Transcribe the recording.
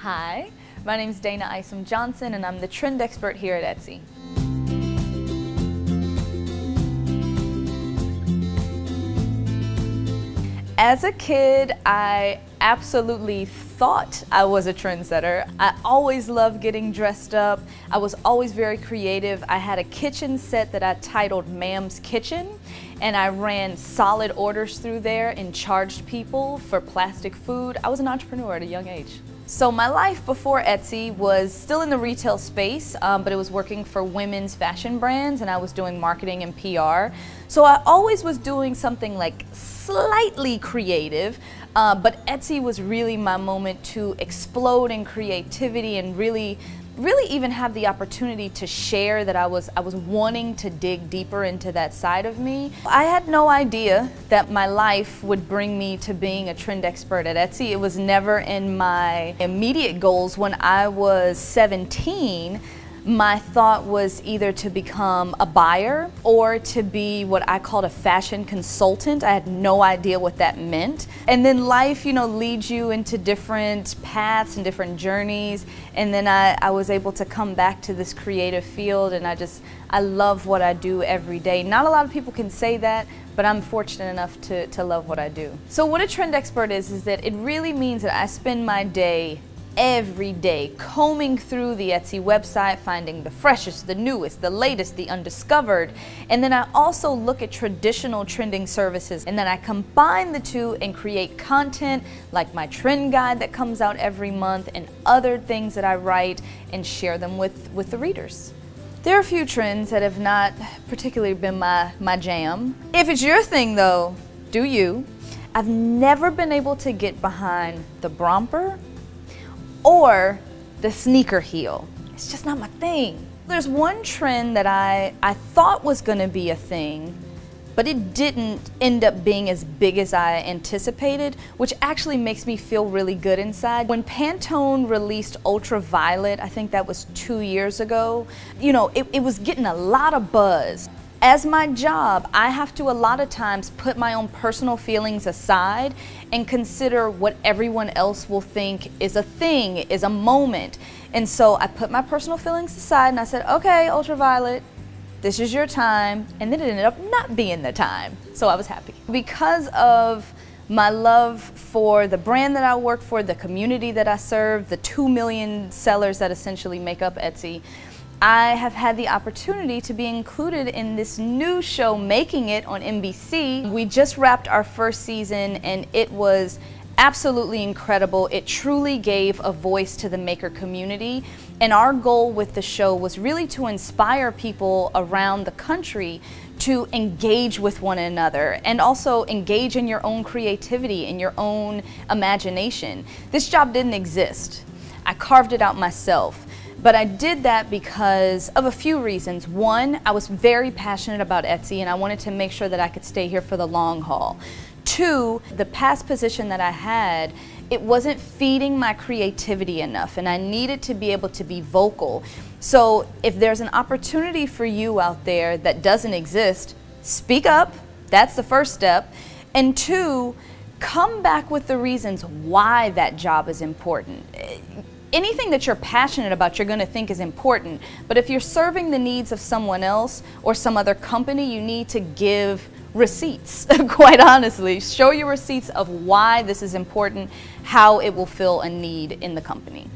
Hi, my name is Dayna Isom Johnson and I'm the trend expert here at Etsy. As a kid, I absolutely thought I was a trendsetter. I always loved getting dressed up. I was always very creative. I had a kitchen set that I titled Ma'am's Kitchen, and I ran solid orders through there and charged people for plastic food. I was an entrepreneur at a young age. So my life before Etsy was still in the retail space, but it was working for women's fashion brands, and I was doing marketing and PR. So I always was doing something like slightly creative, but Etsy was really my moment to explode in creativity and really even have the opportunity to share that I was wanting to dig deeper into that side of me. I had no idea that my life would bring me to being a trend expert at Etsy. It was never in my immediate goals. When I was 17, my thought was either to become a buyer or to be what I called a fashion consultant. I had no idea what that meant. And then life, leads you into different paths and different journeys. And then I was able to come back to this creative field, and I love what I do every day. Not a lot of people can say that, but I'm fortunate enough to love what I do. So what a trend expert is that it really means that I spend my day every day combing through the Etsy website, finding the freshest, the newest, the latest, the undiscovered. And then I also look at traditional trending services, and then I combine the two and create content like my trend guide that comes out every month and other things that I write and share them with the readers. There are a few trends that have not particularly been my jam. If it's your thing though, do you. I've never been able to get behind the bromper or the sneaker heel. It's just not my thing. There's one trend that I thought was gonna be a thing, but it didn't end up being as big as I anticipated, which actually makes me feel really good inside. When Pantone released Ultraviolet, I think that was 2 years ago, it was getting a lot of buzz. As my job, I have to a lot of times put my own personal feelings aside and consider what everyone else will think is a thing, is a moment. And so I put my personal feelings aside and I said, okay, Ultraviolet, this is your time. And then it ended up not being the time. So I was happy. Because of my love for the brand that I work for, the community that I serve, the 2 million sellers that essentially make up Etsy, I have had the opportunity to be included in this new show, Making It, on NBC. We just wrapped our first season and it was absolutely incredible. It truly gave a voice to the maker community. And our goal with the show was really to inspire people around the country to engage with one another and also engage in your own creativity and your own imagination. This job didn't exist. I carved it out myself. But I did that because of a few reasons. One, I was very passionate about Etsy and I wanted to make sure that I could stay here for the long haul. Two, the past position that I had, it wasn't feeding my creativity enough and I needed to be able to be vocal. So if there's an opportunity for you out there that doesn't exist, speak up. That's the first step. And two, come back with the reasons why that job is important. Anything that you're passionate about, you're going to think is important. But if you're serving the needs of someone else or some other company, you need to give receipts, quite honestly. Show your receipts of why this is important, how it will fill a need in the company.